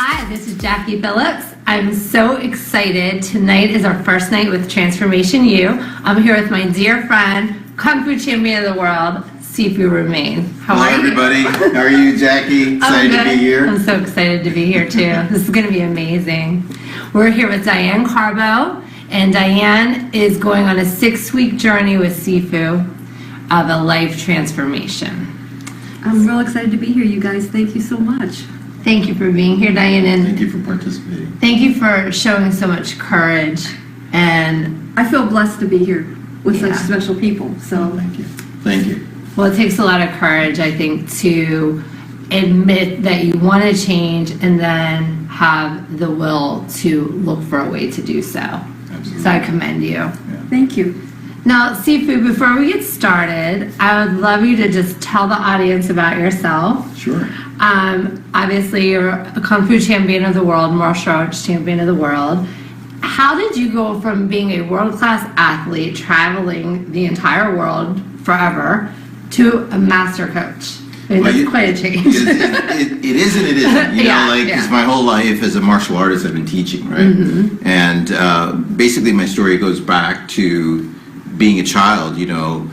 Hi, this is Jacqui Phillips. I'm so excited. Tonight is our first night with Transformation U. I'm here with my dear friend, Kung Fu champion of the world, Sifu Romain. Hello, everybody. How are you, Jacqui? Excited to be here. I'm so excited to be here too. This is going to be amazing. We're here with Diane Carbo, and Diane is going on a 6-week journey with Sifu of a life transformation. I'm real excited to be here, you guys. Thank you so much. Thank you for being here, Diane, and thank you for participating. Thank you for showing so much courage. And I feel blessed to be here with such special people. So thank you. Thank you. Well, it takes a lot of courage, I think, to admit that you want to change and then have the will to look for a way to do so. Absolutely. So I commend you. Yeah. Thank you. Now, Sifu, before we get started, I would love you to just tell the audience about yourself. Sure. Obviously, you're a Kung Fu champion of the world, martial arts champion of the world. How did you go from being a world-class athlete, traveling the entire world forever, to a master coach? I mean, that's quite a change. It is and it isn't. You know, because my whole life as a martial artist, I've been teaching, right? Mm-hmm. And basically, my story goes back to being a child. You know,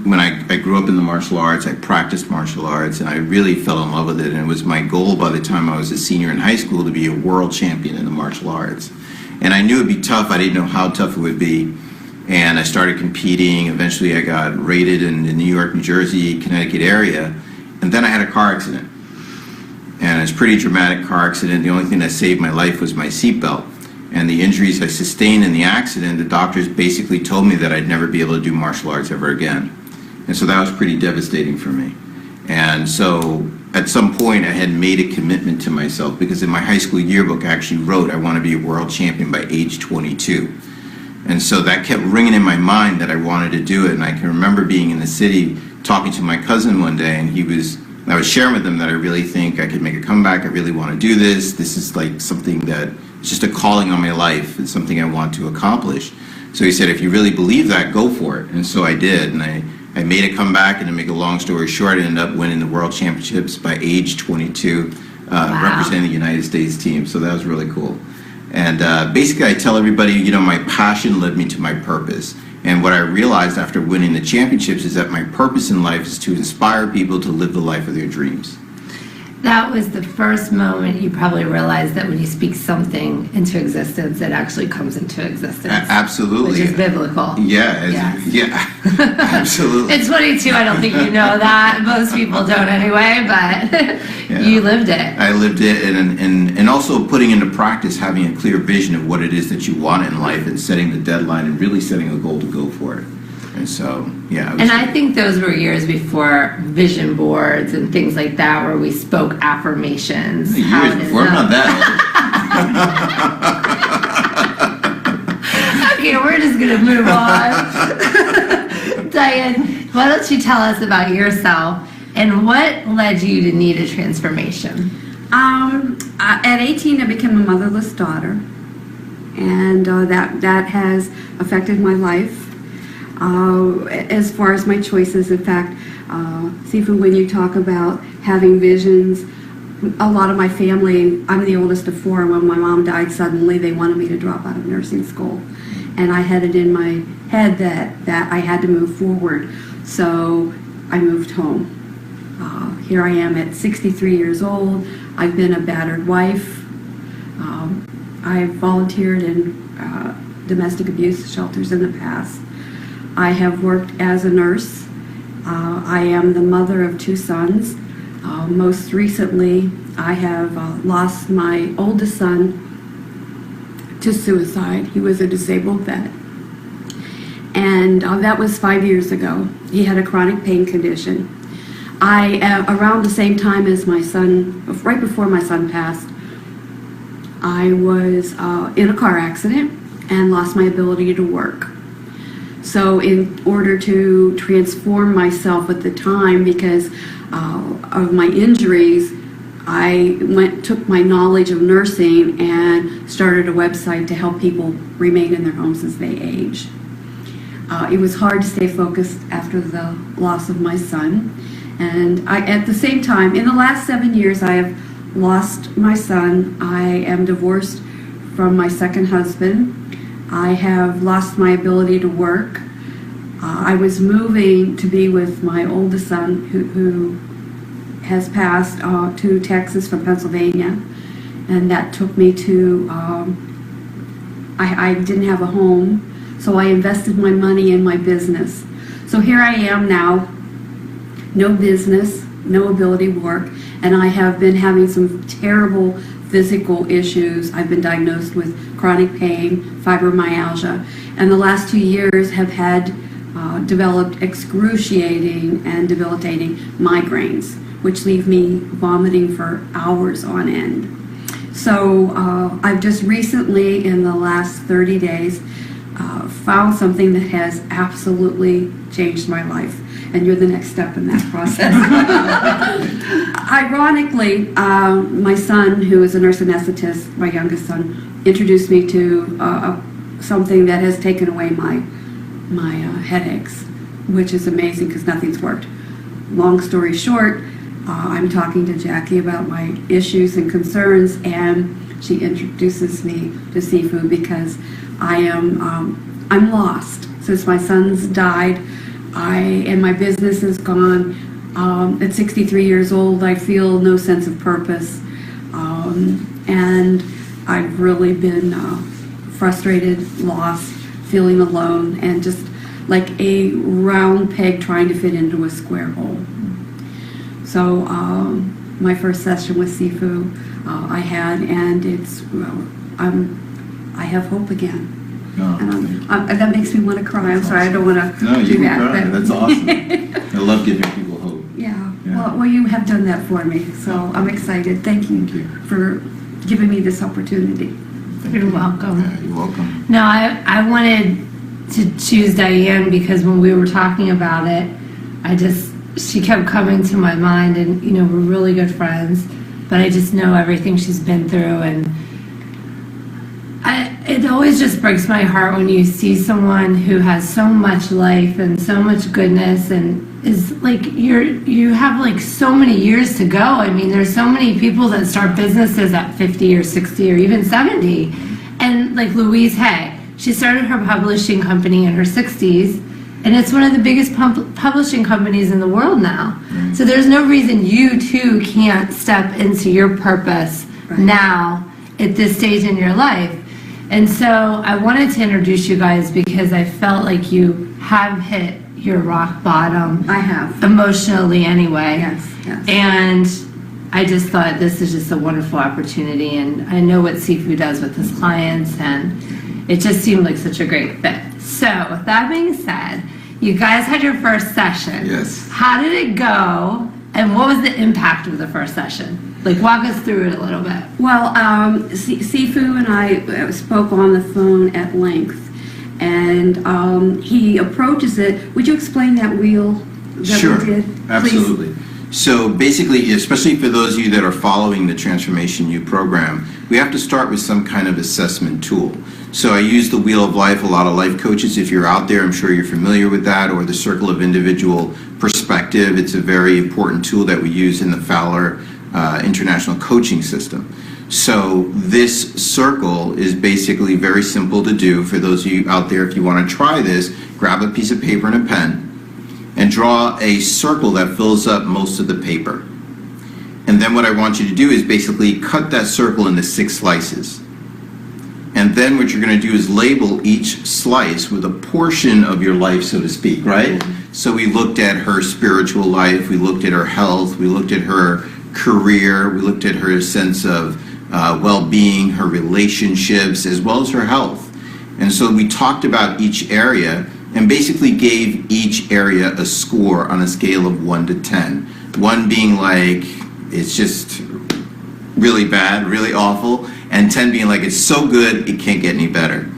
when I grew up in the martial arts, I practiced martial arts, and I really fell in love with it. And it was my goal by the time I was a senior in high school to be a world champion in the martial arts. And I knew it'd be tough. I didn't know how tough it would be. And I started competing. Eventually, I got rated in the New York, New Jersey, Connecticut area. And then I had a car accident. And it was a pretty dramatic car accident. The only thing that saved my life was my seatbelt. And the injuries I sustained in the accident, the doctors basically told me that I'd never be able to do martial arts ever again. And so that was pretty devastating for me. And so at some point, I had made a commitment to myself, because in my high school yearbook, I actually wrote I want to be a world champion by age 22. And so that kept ringing in my mind that I wanted to do it. And I can remember being in the city talking to my cousin one day, and I was sharing with him that I really think I could make a comeback. I really want to do this. This is like something that it's just a calling on my life. It's something I want to accomplish. So he said, if you really believe that, go for it. And so I did. And I made a comeback, and to make a long story short, I ended up winning the World Championships by age 22, representing the United States team. So that was really cool. And basically, I tell everybody, you know, my passion led me to my purpose. And what I realized after winning the championships is that my purpose in life is to inspire people to live the life of their dreams. That was the first moment you probably realized that when you speak something into existence, it actually comes into existence. Absolutely. Which is biblical. Yeah. Yeah. Absolutely. It's 22. I don't think you know that. Most people don't anyway, but you lived it. I lived it, and also putting into practice, having a clear vision of what it is that you want in life, and setting the deadline and really setting a goal to go for it. And so, yeah. And I think those were years before vision boards and things like that, where we spoke affirmations. Years before, not that. Okay, we're just going to move on. Diane, why don't you tell us about yourself and what led you to need a transformation? At 18, I became a motherless daughter, and that has affected my life. As far as my choices, in fact, Sifu, when you talk about having visions, a lot of my family, I'm the oldest of 4, and when my mom died suddenly, they wanted me to drop out of nursing school. And I had it in my head that I had to move forward, so I moved home. Here I am at 63 years old. I've been a battered wife. I've volunteered in domestic abuse shelters in the past. I have worked as a nurse. I am the mother of 2 sons. Most recently, I have lost my oldest son to suicide. He was a disabled vet. And that was 5 years ago. He had a chronic pain condition. Around the same time as my son, right before my son passed, I was in a car accident and lost my ability to work. So in order to transform myself at the time, because of my injuries, I took my knowledge of nursing and started a website to help people remain in their homes as they age. It was hard to stay focused after the loss of my son. And at the same time, in the last 7 years, I have lost my son. I am divorced from my second husband. I have lost my ability to work. I was moving to be with my oldest son, who has passed, to Texas from Pennsylvania, and that took me to, I didn't have a home, so I invested my money in my business. So here I am now, no business, no ability to work, and I have been having some terrible physical issues. I've been diagnosed with chronic pain, fibromyalgia, and the last 2 years have had developed excruciating and debilitating migraines, which leave me vomiting for hours on end. So I've just recently, in the last 30 days, found something that has absolutely changed my life, and you're the next step in that process. Ironically, my son, who is a nurse anesthetist, my youngest son, introduced me to something that has taken away my headaches, which is amazing because nothing's worked. Long story short, I'm talking to Jacqui about my issues and concerns, and she introduces me to Sifu because I'm lost. Since my son's died, and my business is gone. At 63 years old, I feel no sense of purpose, and I've really been frustrated, lost, feeling alone, and just like a round peg trying to fit into a square hole. So my first session with Sifu I had, and I have hope again. No, And that makes me want to cry. I'm sorry, I don't want to no, you do can that. cry. but- That's awesome. I love giving people hope. Yeah. Yeah. Well, you have done that for me, so I'm excited. Thank you, Thank you. for giving me this opportunity. Thank You're you. welcome. Yeah, you're welcome. No, I wanted to choose Diane because when we were talking about it, she kept coming to my mind, and we're really good friends, but I just know everything she's been through, and it always just breaks my heart when you see someone who has so much life and so much goodness, and is like you have like so many years to go. I mean, there's so many people that start businesses at 50 or 60 or even 70, and like Louise Hay, she started her publishing company in her 60s, and it's one of the biggest publishing companies in the world now. Right. So there's no reason you too can't step into your purpose now at this stage in your life. And so I wanted to introduce you guys because I felt like you have hit your rock bottom. I have. Emotionally anyway. Yes. And I just thought this is just a wonderful opportunity, and I know what Sifu does with his clients, and it just seemed like such a great fit. So with that being said, you guys had your first session. Yes. How did it go, and what was the impact of the first session? Like, walk us through it a little bit. Well, Sifu and I spoke on the phone at length, and he approaches it. Would you explain that wheel that Sure, we did? absolutely. So basically, especially for those of you that are following the Transformation U program, we have to start with some kind of assessment tool. So I use the Wheel of Life. A lot of life coaches, if you're out there, I'm sure you're familiar with that, or the Circle of Individual Perspective. It's a very important tool that we use in the Fowler International Coaching System. So this circle is basically very simple to do. For those of you out there, if you want to try this, grab a piece of paper and a pen and draw a circle that fills up most of the paper. And then what I want you to do is basically cut that circle into 6 slices. And then what you're going to do is label each slice with a portion of your life, so to speak, right? Mm-hmm. So we looked at her spiritual life, we looked at her health, we looked at her career, we looked at her sense of well-being, her relationships, as well as her health. And so we talked about each area and basically gave each area a score on a scale of 1 to 10. 1 being like, it's just really bad, really awful, and 10 being like, it's so good, it can't get any better.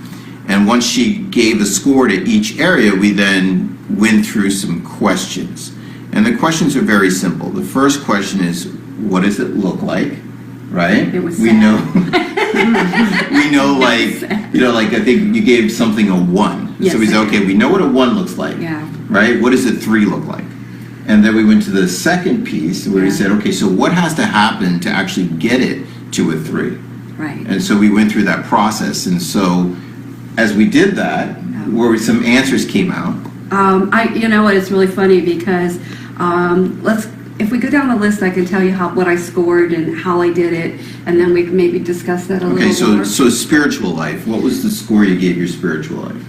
And once she gave the score to each area, we then went through some questions. And the questions are very simple. The first question is, what does it look like? Right? It was we sad. know we know, like, like I think you gave something a 1. Yes, So we I said, did. okay, we know what a 1 looks like. Yeah. Right? What does a 3 look like? And then we went to the second piece where we said, okay, so what has to happen to actually get it to a 3? Right. And so we went through that process. And so as we did that, where some answers came out. You know what? It's really funny because if we go down the list, I can tell you what I scored and how I did it, and then we can maybe discuss that a little more. Okay, so spiritual life. What was the score you gave your spiritual life?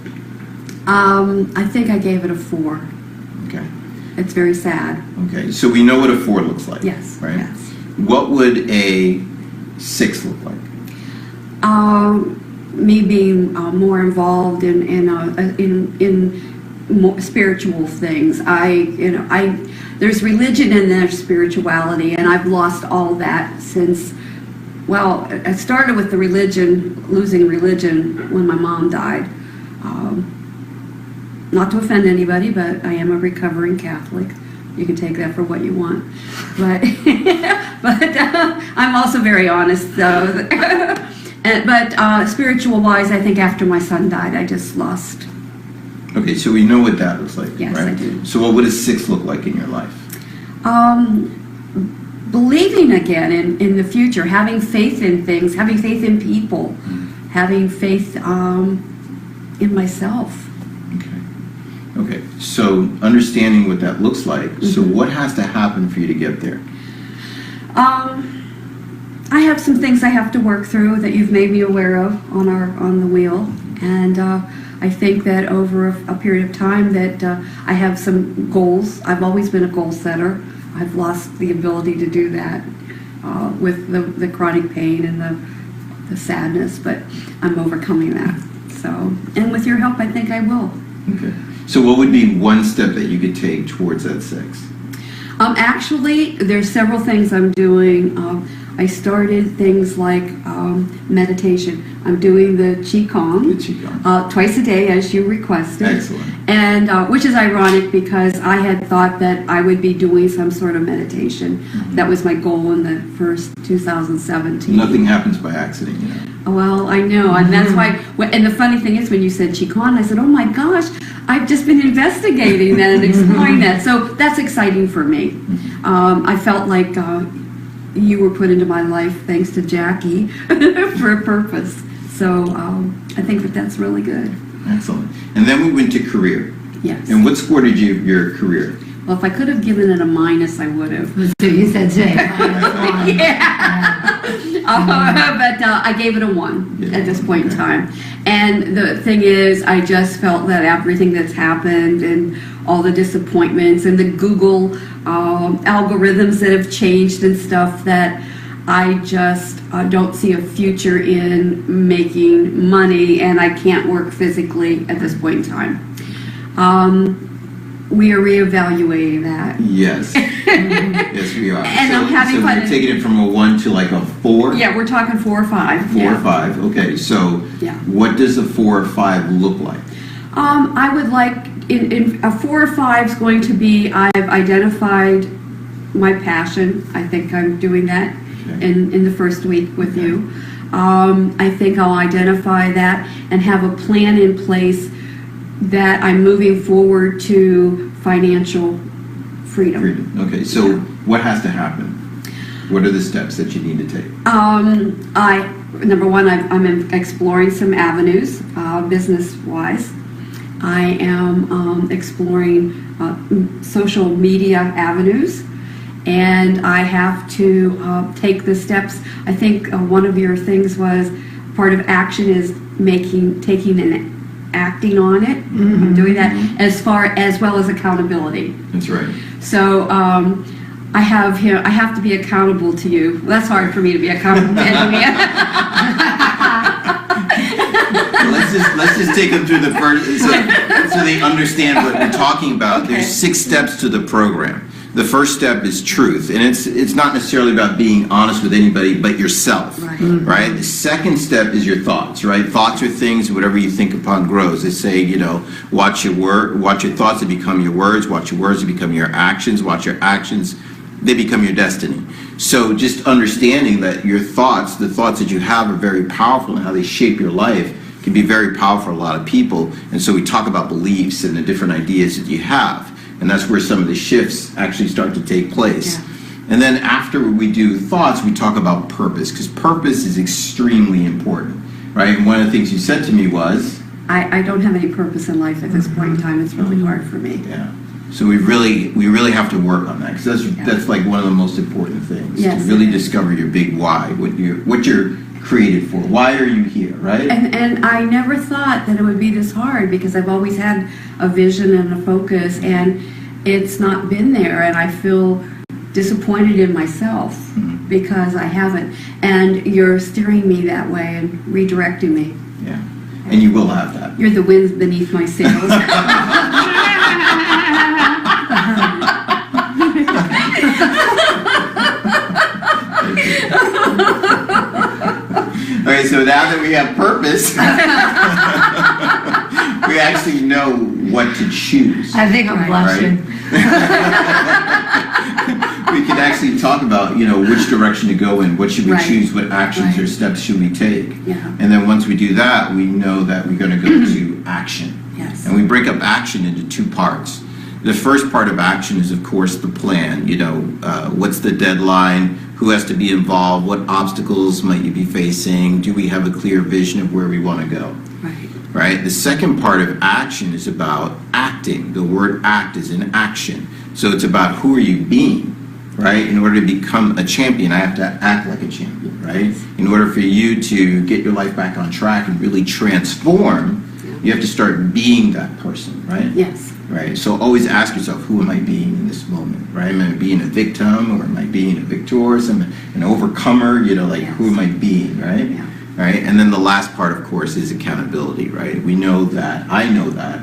I think I gave it a 4. Okay. It's very sad. Okay, so we know what a 4 looks like. Yes. Right. Yes. What would a 6 look like? Me being more involved in more spiritual things. There's religion and there's spirituality, and I've lost all that since. Well, I started with losing religion when my mom died. Not to offend anybody, but I am a recovering Catholic. You can take that for what you want, but I'm also very honest though. But spiritual-wise, I think after my son died, I just lost. Okay, so we know what that looks like, Yes, right? I do. So what would a 6 look like in your life? Believing again in the future, having faith in things, having faith in people, having faith in myself. Okay, so understanding what that looks like, so what has to happen for you to get there? I have some things I have to work through that you've made me aware of on the wheel, and I think that over a period of time that I have some goals. I've always been a goal setter. I've lost the ability to do that with the chronic pain and the sadness, but I'm overcoming that. So, and with your help, I think I will. Okay. So what would be one step that you could take towards that 6? Actually, there's several things I'm doing. I started things like meditation. I'm doing the Qigong, twice a day as you requested. Excellent. And which is ironic because I had thought that I would be doing some sort of meditation. That was my goal in the first 2017. Nothing happens by accident, you know. Well, I know, and that's why. And the funny thing is, when you said Qigong, I said, "Oh my gosh, I've just been investigating that and exploring that." So that's exciting for me. I felt like you were put into my life thanks to Jacqui for a purpose. So I think that's really good. Excellent. And then we went to career. Yes. And what score did you give your career? Well, if I could have given it a minus, I would have. So you said today. -1. Yeah. But I gave it a 1 at this point in time. And the thing is, I just felt that everything that's happened and all the disappointments and the Google algorithms that have changed and stuff, that I just don't see a future in making money, and I can't work physically at this point in time. We are reevaluating that. Yes. Yes, we are. And I'm having fun. So you're taking it from a 1 to like a 4? Yeah, we're talking 4 or 5. 4 or 5. Okay, so what does a 4 or 5 look like? I would like, in a 4 or 5 is going to be, I've identified my passion. I think I'm doing that in the first week with you. I think I'll identify that and have a plan in place that I'm moving forward to financial freedom. Okay, so what has to happen? What are the steps that you need to take? Number one, I'm exploring some avenues, business-wise. I am exploring social media avenues, and I have to take the steps. I think one of your things was part of action is taking an acting on it. I'm doing that as well as accountability. That's right. So I have to be accountable to you. Well, that's hard for me to be accountable to anybody. Let's just take them through the first, so they understand what we're talking about. Okay. There's 6 steps to the program. The first step is truth, and it's not necessarily about being honest with anybody but yourself, right? The second step is your thoughts, right? Thoughts are things, whatever you think upon grows. They say, watch your thoughts, they become your words. Watch your words, they become your actions. Watch your actions, they become your destiny. So just understanding that your thoughts, the thoughts that you have, are very powerful, and how they shape your life can be very powerful for a lot of people. And so we talk about beliefs and the different ideas that you have. And that's where some of the shifts actually start to take place. Yeah. And then after we do thoughts, we talk about purpose, because purpose is extremely important, right? And one of the things you said to me was, I don't have any purpose in life at this point in time. It's really hard for me. yeah. So we really have to work on that, because that's like one of the most important things. Yes, to really it is. discover your big why, what you're created for. Why are you here, right? And I never thought that it would be this hard, because I've always had a vision and a focus, and it's not been there, and I feel disappointed in myself because I haven't. And you're steering me that way and redirecting me. Yeah. And you will have that. You're the winds beneath my sails. Okay, so now that we have purpose, we actually know what to choose. I think I'm Right. blushing. We can actually talk about, which direction to go in, what should we Right. choose, what actions or Right. steps should we take. Yeah. And then once we do that, we know that we're going to go to action. Yes. And we break up action into two parts. The first part of action is, of course, the plan. What's the deadline? Who has to be involved? What obstacles might you be facing? Do we have a clear vision of where we want to go? Right. Right? The second part of action is about acting. The word act is in action. So it's about who are you being, right? In order to become a champion, I have to act like a champion, right? In order for you to get your life back on track and really transform, you have to start being that person, right? Yes. Right. So always ask yourself, who am I being in this moment, right? Am I being a victim, or am I being a victor, an overcomer? Who am I being, right? Yeah. Right. And then the last part, of course, is accountability, right? We know that, I know that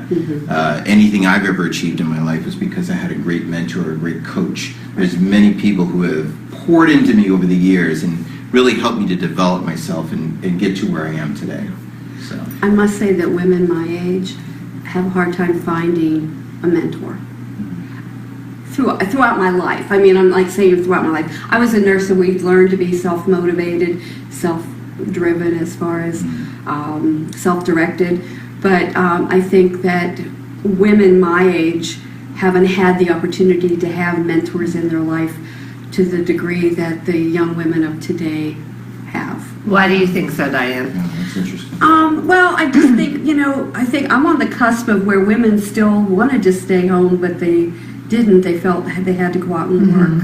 anything I've ever achieved in my life is because I had a great mentor, a great coach. There's many people who have poured into me over the years and really helped me to develop myself and get to where I am today. So. I must say that women my age have a hard time finding a mentor throughout my life. I mean, I'm like saying throughout my life. I was a nurse, and we've learned to be self-motivated, self-driven as far as self-directed. But I think that women my age haven't had the opportunity to have mentors in their life to the degree that the young women of today have. Why do you think so, Diane? Yeah, that's interesting. Well, I just think, I think I'm on the cusp of where women still wanted to stay home, but they didn't. They felt they had to go out and work.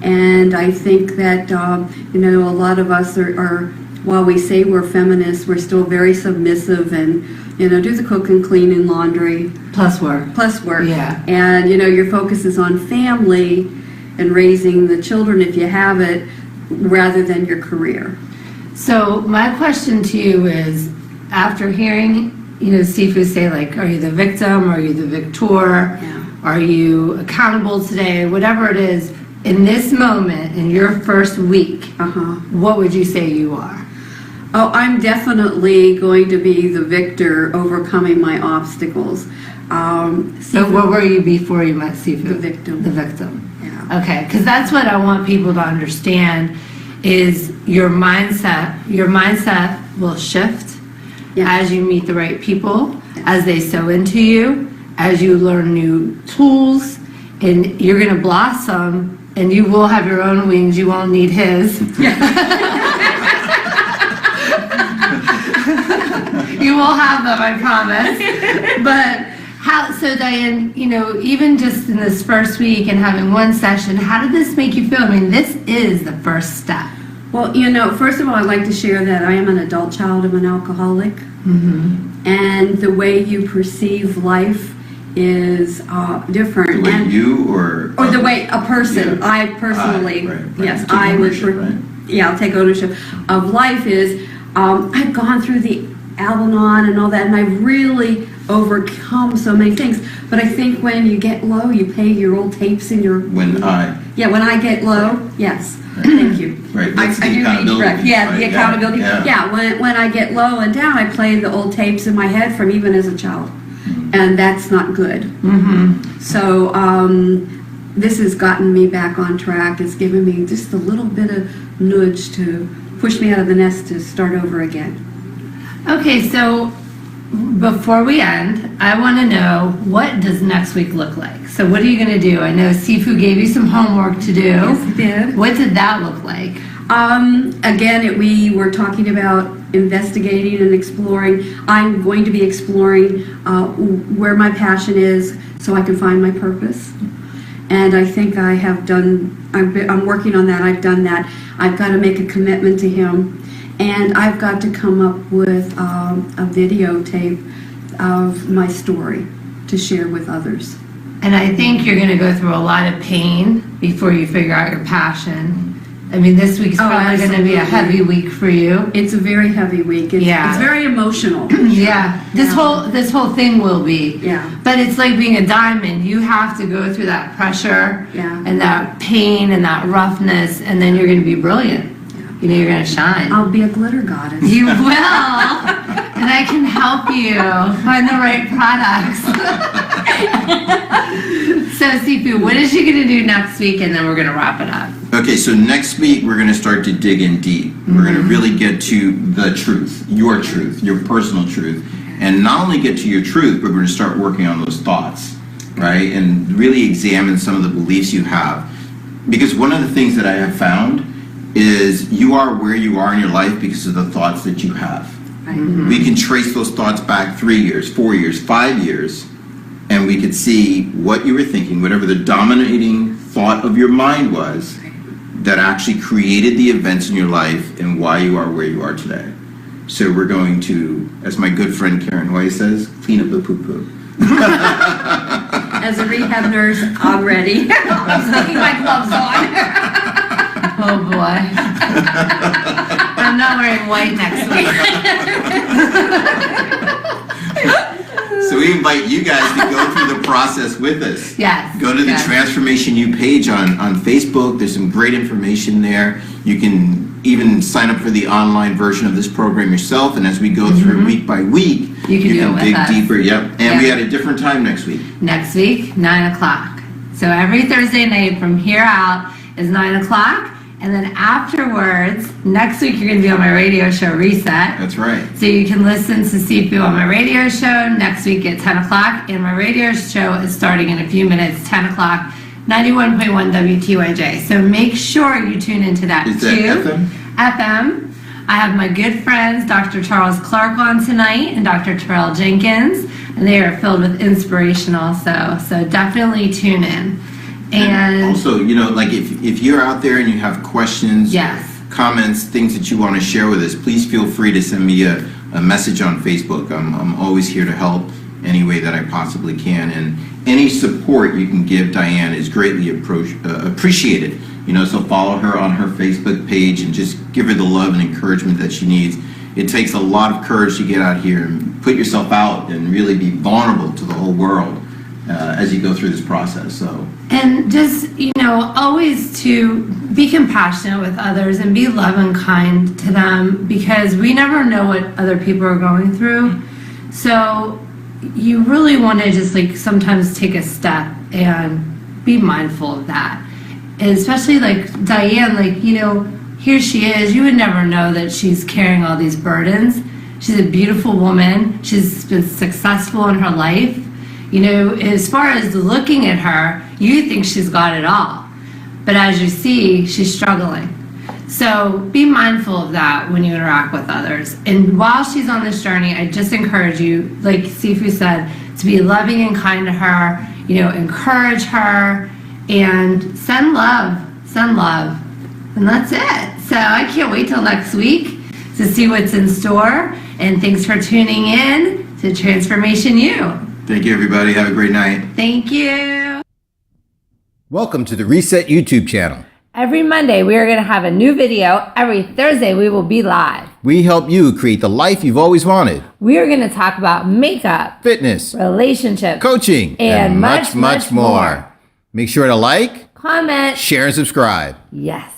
And I think that, a lot of us are, while we say we're feminists, we're still very submissive and, do the cooking, cleaning, laundry. Plus work. Yeah. And, your focus is on family and raising the children if you have it, rather than your career. So my question to you is, after hearing, Sifu say, like, are you the victim? Are you the victor? Yeah. Are you accountable today? Whatever it is, in this moment, in your first week, what would you say you are? Oh, I'm definitely going to be the victor, overcoming my obstacles. So what were you before you met Sifu? The victim. The victim. Yeah. Okay, because that's what I want people to understand is your mindset. Your mindset will shift as you meet the right people, as they sow into you, as you learn new tools, and you're going to blossom, and you will have your own wings. You won't need his. You will have them, I promise. But so Diane, even just in this first week and having one session, how did this make you feel? I mean, this is the first step. Well, first of all, I'd like to share that I am an adult child of an alcoholic. And the way you perceive life is different. The way you or the way a person, Yeah. I personally, right. yes, Take I would, ownership, right? yeah, I'll take ownership of life is, I've gone through the Al-Anon and all that, and I've really overcome so many things. But I think when you get low, you play your old tapes in your... When I get low, yes. Thank you. Right, that's the I do need accountability correct. piece, Yeah, right? the accountability. Yeah. Yeah, when I get low and down, I play the old tapes in my head from even as a child. And that's not good. So this has gotten me back on track. It's given me just a little bit of nudge to push me out of the nest to start over again. Okay, so before we end, I want to know, what does next week look like? So what are you going to do? I know Sifu gave you some homework to do. Yes, he did. What did that look like? Again, we were talking about investigating and exploring. I'm going to be exploring where my passion is so I can find my purpose. And I think I have done, I'm working on that. I've done that. I've got to make a commitment to him. And I've got to come up with a videotape of my story to share with others. And I think you're going to go through a lot of pain before you figure out your passion. I mean, this week's probably going to be a heavy week for you. It's a very heavy week. It's very emotional. Yeah. This whole thing will be. Yeah. But it's like being a diamond. You have to go through that pressure and that pain and that roughness, and then you're going to be brilliant. You know, you're going to shine. I'll be a glitter goddess. You will. And I can help you find the right products. So, Sifu, what is she going to do next week? And then we're going to wrap it up. Okay, so next week we're going to start to dig in deep. We're going to really get to the truth, your personal truth. And not only get to your truth, but we're going to start working on those thoughts, right? And really examine some of the beliefs you have. Because one of the things that I have found is you are where you are in your life because of the thoughts that you have. Right. We can trace those thoughts back 3 years, 4 years, 5 years, and we could see what you were thinking, whatever the dominating thought of your mind was that actually created the events in your life and why you are where you are today. So we're going to, as my good friend Karen Hoy says, clean up the poo-poo. As a rehab nurse, I'm ready. I'm sticking my gloves on. Oh boy. I'm not wearing white next week. So we invite you guys to go through the process with us. Yes. Go to the Transformation U page on Facebook. There's some great information there. You can even sign up for the online version of this program yourself. And as we go through week by week, you can dig deeper. Yep. And we had a different time next week. Next week, 9 o'clock. So every Thursday night from here out is 9 o'clock. And then afterwards, next week you're going to be on my radio show, Reset. That's right. So you can listen to Sifu on my radio show next week at 10 o'clock. And my radio show is starting in a few minutes, 10 o'clock, 91.1 WTYJ. So make sure you tune into that Is too. that FM? FM. I have my good friends, Dr. Charles Clark on tonight and Dr. Terrell Jenkins. And they are filled with inspiration also. So definitely tune in. And also, you know, like if you're out there and you have questions, comments, things that you want to share with us, please feel free to send me a message on Facebook. I'm always here to help any way that I possibly can. And any support you can give Diane is greatly appreciated. You know, so follow her on her Facebook page and just give her the love and encouragement that she needs. It takes a lot of courage to get out here and put yourself out and really be vulnerable to the whole world as you go through this process. So. And just, you know, always to be compassionate with others and be loving and kind to them, because we never know what other people are going through. So you really want to just like sometimes take a step and be mindful of that. And especially like Diane, like, you know, here she is. You would never know that she's carrying all these burdens. She's a beautiful woman. She's been successful in her life. You know, as far as looking at her, you think she's got it all. But as you see, she's struggling. So be mindful of that when you interact with others. And while she's on this journey, I just encourage you, like Sifu said, to be loving and kind to her, you know, encourage her, and send love. Send love. And that's it. So I can't wait till next week to see what's in store. And thanks for tuning in to Transformation U. Thank you, everybody. Have a great night. Thank you. Welcome to the Reset YouTube channel. Every Monday, we are going to have a new video. Every Thursday, we will be live. We help you create the life you've always wanted. We are going to talk about makeup, Fitness, relationships, coaching, and much more. Make sure to like, comment, share, and subscribe. Yes.